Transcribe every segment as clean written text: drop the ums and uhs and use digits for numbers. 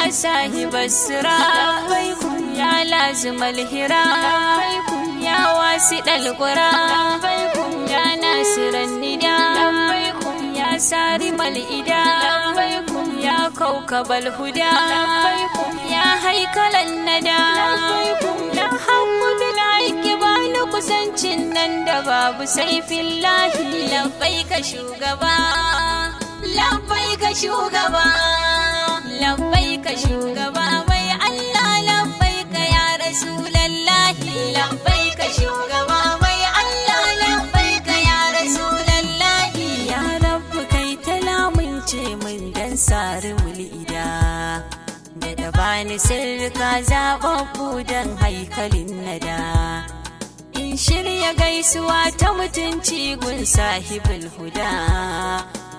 يا صاحب السرى لبيكم يا لازم الهرى لبيكم يا واسد القرى لبيكم يا ناصر الندى لبيكم يا سارم الإدى لبيكم يا كوكب الهدى لبيكم يا هيكل الندى لبيكم يا حق بالعيك بان kusancin nan da babu saifillahi labbaika shugaba labbaika shugaba labbaika shugaba mai Allah labbaika ya rasulallahi labbaika shugaba mai Allah labbaika ya rasulallahi ya rabbu kai talamunce min dan sari mulida da bani sirka zababbu dan haikalin nada in shirya gaisuwa ta mutunci gun sahibul huda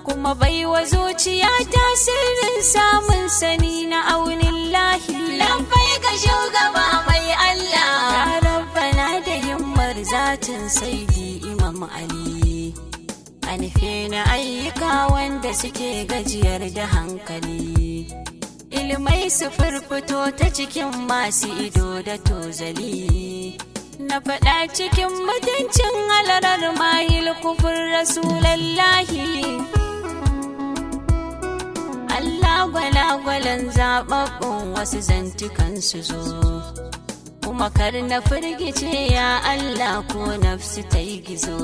kuma baiwa zuciya ta sirrin samun sani na aunin lahi labbaika shugaba mai Allah ya rabbana da himmar zatin saidi imam ali anfe na ayyuka wanda suke gajiyar da hankali ilmai su furfuto ta cikin masu ido da tozali na faɗa cikin mutuncin halarar mahil kufur rasulallahi Allah gwalagwalan zaɓaɓɓun wasu zantukan su zo kuma kar na firgice ya Allah ko nafsu ta yi gizo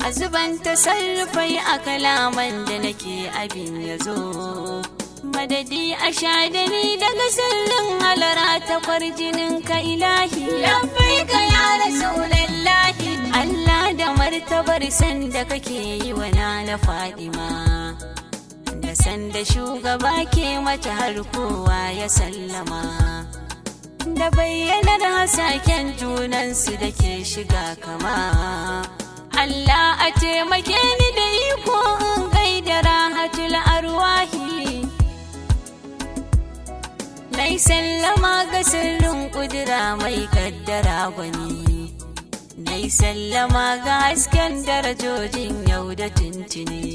a zuban tasarrufai a kalaman da nake abin ya zo madadi a sha da ni daga sirrin halara ta kwarjinin ka ilahi labbaika ya rasulallahi Allah da martabar sanda kake yi wa na Fadima da sanda shugaba ke mata har kowa ya sallama da bayyanar hasaken junansu da ke shiga kama Allah a taimake ni da iko in gaida rahatul arwahi nai sallama ga sirrin kudura mai kaddara gwani nai sallama ga hasken darajojin yau da tuntuni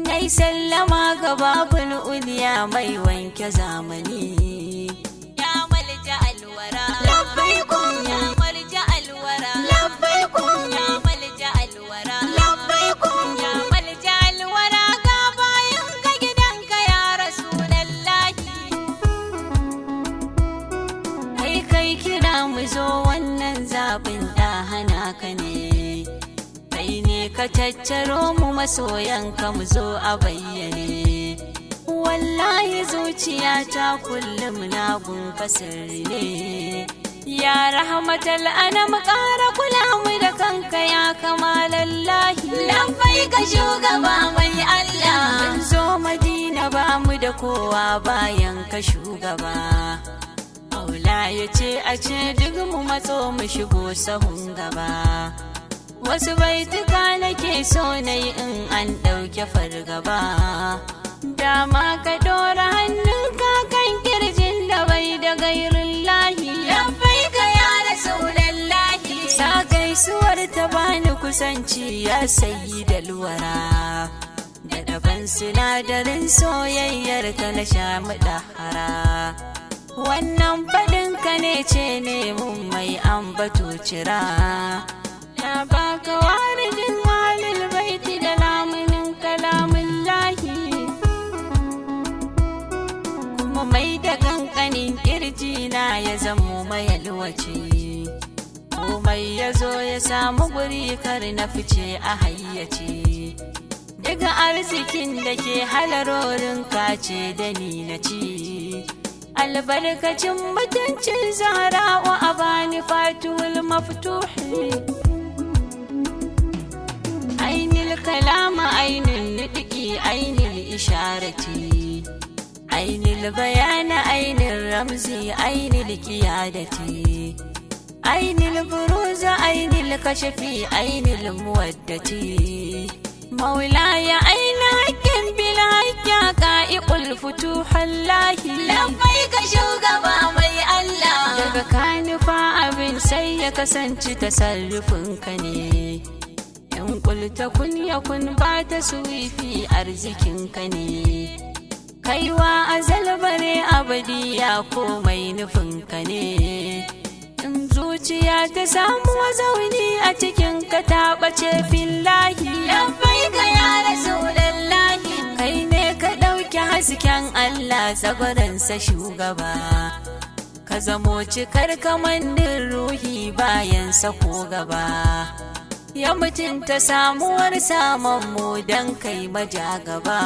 nai sallama ga babul uliya mai wanke zamani ya malja alwara labbaikum ya malja alwara labbaikum ya malja alwara labbaikum ya malja alwara ga bayan ka gidanka ya rasulallahi kai kira mu zo wannan zaɓin da hana ka ne kai ne ka tattaro mu masoyanka mu zo a bayyane wallahi zuciyata kullum na gunka sirri ne ya rahmatal anam ƙara kula mu da kanka ya kamalallahi labbaika shugaba mai Allah mun zo Madina ba mu da kowa bayan ka shugaba Maula ya ce a ce duk mu matso mu shigo sahun gaba wasu baituka nake so na yi in an ɗauke fargaba dama ka ɗora hannunka kan kirjin da bai da gairin lahi labbaika ya rasulallahi sa gaisuwar ta bani kusanci ya sayi da luwara da daban sinadarin soyayyar ka na sha mu ɗahara wannan faɗinka ne ce ne mun mai ambato cira na baka warijin halil baiti da lamunin kalamun lahi kuma mai da kankanin kirji na ya zamo mai alwace komai ya zo ya samu guri kar na fice a hayyace daga arzikin da ke halarorin kace da ni na ci albarkacin mutuncin zahra'u a bani fatul maftuhi ainil kalama ainil nidiki ainil isharati ainil bayana ainil ramzi ainil qiyadati ainil buruza ainil kashfi ainil muwaddati maulaya aina hakkin bil hakka qa'iqul futuhallahi labbaika shugaba mai Allah daga kanufa abin sai ya kasance tasarrufinka ne in kulta kun yakun ba ta suwifi arzikinka ne kaiwa azal bare abadiya komai nufinka ne. In zuciya ta samu zauni a cikin ka ta ɓace fillahi. Labbaika ya rasulallahi, kai ne ka ɗauki hasken Allah tsagwaransa shugaba, ka zamo cikar kamannin ruhi bayan sako gaba. Ya mutunta samuwar samanmu don kai maja gaba.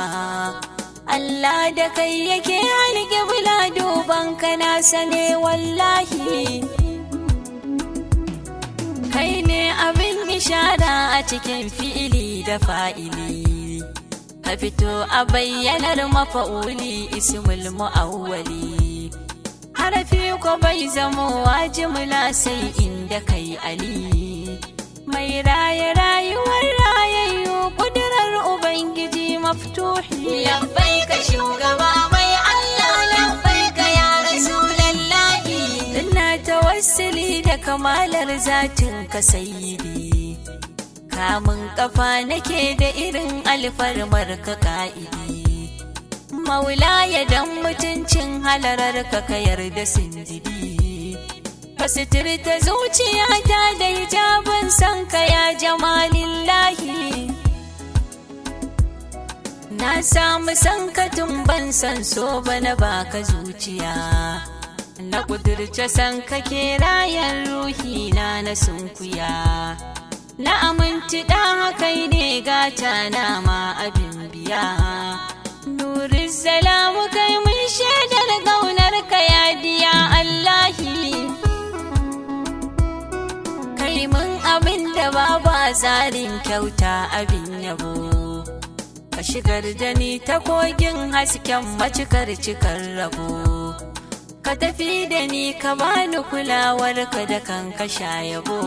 Allah da kai yake alƙibla duban kana sane wallahi. Kai ne abin ishara a cikin fi'ili da fa'ili, ka fito a bayyanar mafa'uli ismul mu'awwali. Harafi ko bai zamo jimla sai inda kai ali, mai raye rayuwar rayayyu kudurar ubangiji maftuhi. Labbaika shugaba mai Allah, labbaika ya rasulallahi. Ina tawassuli da kamalar zatin ka sayyidi, kamun kafa nake da irin alfarmar ka ka'idi. Maulaya dan mutuncin halarar ka yarda sindidi, ka suturta zuciyata da hijabin san ka ya jamalillahi. Na samu san ka tun ban san so ba na baka zuciya, na kudurce san ka ke rayan ruhi na sunkuya. Na aminci ɗan hakai ne gata na ma abin biya. Nurin salamu kai mun shaidar gaunar ka ya diya Allahi. Kai mun abin da babu tsarin kyauta abin yabo, ka shigar da ni ta kogin hasken macikar cikar rabo. Ka tafi da ni ka bani kulawar ka da kanka shayabo.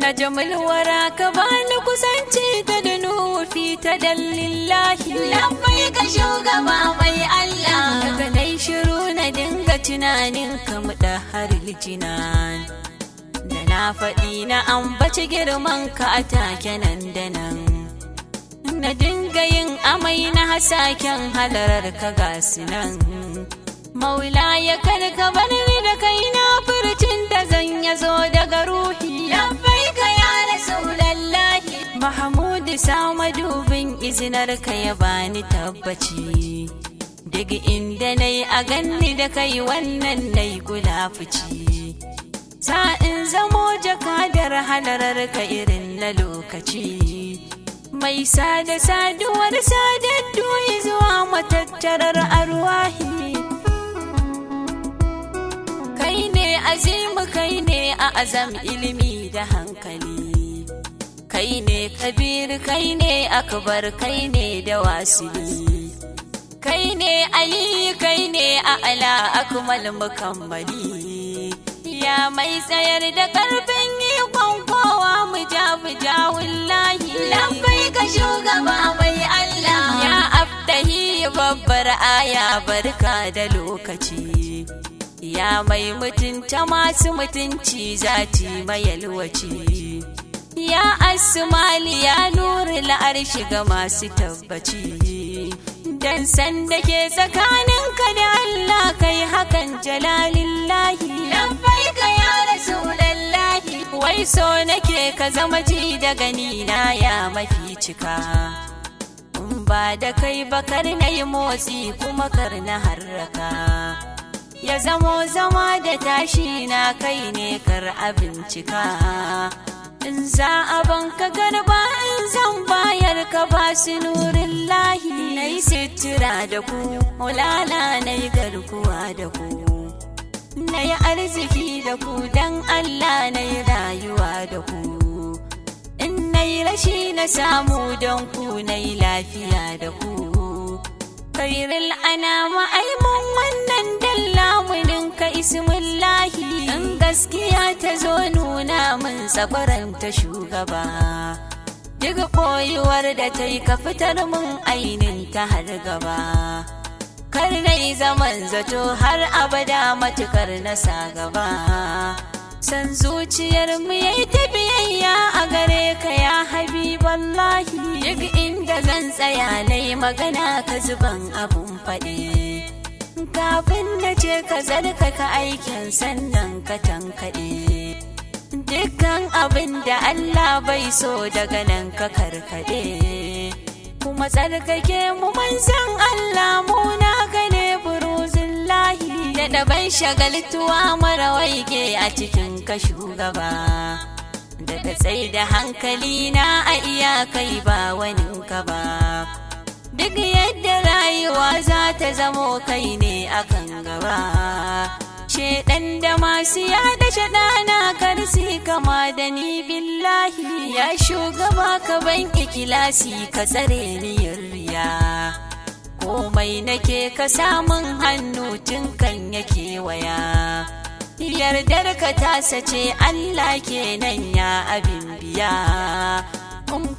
Na jamulwara ka bani kusanci ta da nufi ta dallillahi. Labbaika shugaba mai Allah, daga nai shiru na dinga tunanin ka muɗa har lijinan. Da na faɗi na ambaci girman ka a take nan da nan, na dinga yin amai na hasaken halarar ka gasu nan. Maula ya karka bar ni da kaina furcin da zan ya zo daga ruhi. Labbaika ya rasulallahi, Mahamudu sama dubin izinar ka ya bani tabbaci. Duk inda nai a ganni da kai wannan nai gulafuci, sa'in zamo jakadar halarar ka irin na lokaci. Mai sada saduwar sadaddu zuwa matattarar arwahi. Kai ne azimu, kai ne a azam ilimi da hankali, kai ne kabir, kai ne akbar, kai ne da wasili. Kai ne ali, kai ne a ala akmal mukammali. Ya mai tsayar da karfin ikon kowa muja wallahi. Labbaika shugaba mai Allah, ya abdahi babbar aya barka da lokaci. Ya mai mutunta masu mutunci zati mai yalwaci. Ya asmali ya nuri la'arshi ga masu tabbaci. Dan san da ke tsakaninka da Allah kai hakan jalalillahi. Labbaika ya rasulallahi, wai so nake ka zama ji da gani na ya mafi cika. In ba da kai bakar na yi motsi kuma kar na harraka. Ya zamo zama da tashi na kai ne kar a bincika. In za a banka garba in zan bayar ka ba su nurin lahi. Na yi sitira da ku, mulala na yi garkuwa da ku. Na yi arziki da ku don Allah na yi rayuwa da ku. In na yi rashi na samu don ku na yi lafiya da ku. Kairil anama aimun wannan dallamunin ka ismullahi. In gaskiya ta zo nuna min tsakwaranta shugaba. Duk ɓoyuwar da ta yi ka fitar mun ainin ta har gaba. Kar na yi zaman zato har abada matukar na sa gaba. san zuciyar mu yayi ta biyayya a gare ka ya habiballahi. Duk inda zan tsaya nayi magana ka zuban abun faɗi, kafin na ce ka zarkaka aikin sannan ka tankaɗe dukkan abin da Allah bai so daga nan ka karkaɗe. Kuma tsarkake mu manzan Allah mu naka ne buruzillahi, da daban shagaltuwa mara waige a cikin ka shugaba, da ka tsai da hankali na a iyakai ba wani ka ba. Duk yadda rayuwa za ta zamo kai ne akan gaba, shedan da masu yada shaɗana karsi kama da ni billahi. Ya shugaba ka ban ikilasi ka tsare ni riya, komai nake ka samun hannu tun kan yake waya. Yardar ka ta sace Allah kenan ya abin biya,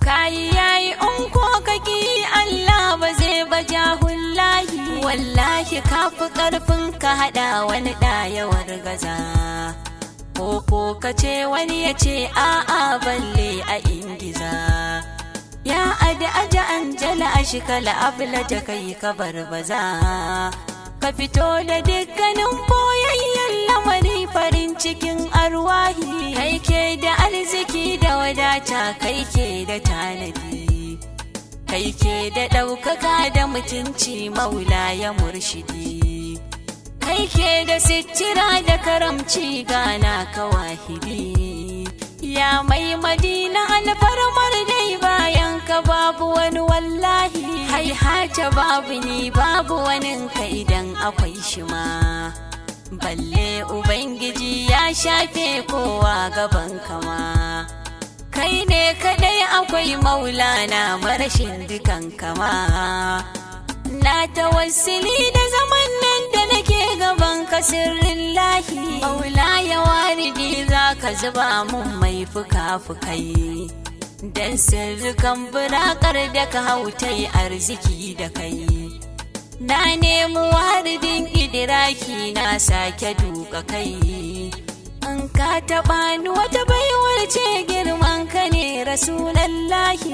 kayi yayi ko kaki Allah ba zai baja hullahi. Wallahi kafi karfin ka hada wani dayawar gaza, ko ka ce wani ya ce a'a balle a ingiza. Ya aja anjala ashkala ablaja kai ka barbaza, ka fito da dukkanin boyayyen lamari farin cikin arwahi. Kai ke da arziki da wadata, kai ke da tanadi, kai ke da ɗaukaka da mutunci maula ya murshidi, kai ke da sitira da karamci gana ka wahidi. Ya mai madina alfarmar dai bayan ka babu wani wallahi, haihata babu ni babu wanin ka idan akwai shi ma, balle ubangiji ya shafe kowa gaban kama. Kai ne kadai akwai maulana marashin dukan kama, na tawassuli da zaman nan da nake gaban ka sirrin lahi. Maula ya waridi za ka zuba mun mai fuka-fukai, dan sirrikan burakar da ka hautai arziki da kai. Na nemi waridin idiraki na sake duka kai, in ka taɓa ni wata baiwar ce girman ka ne rasulallahi.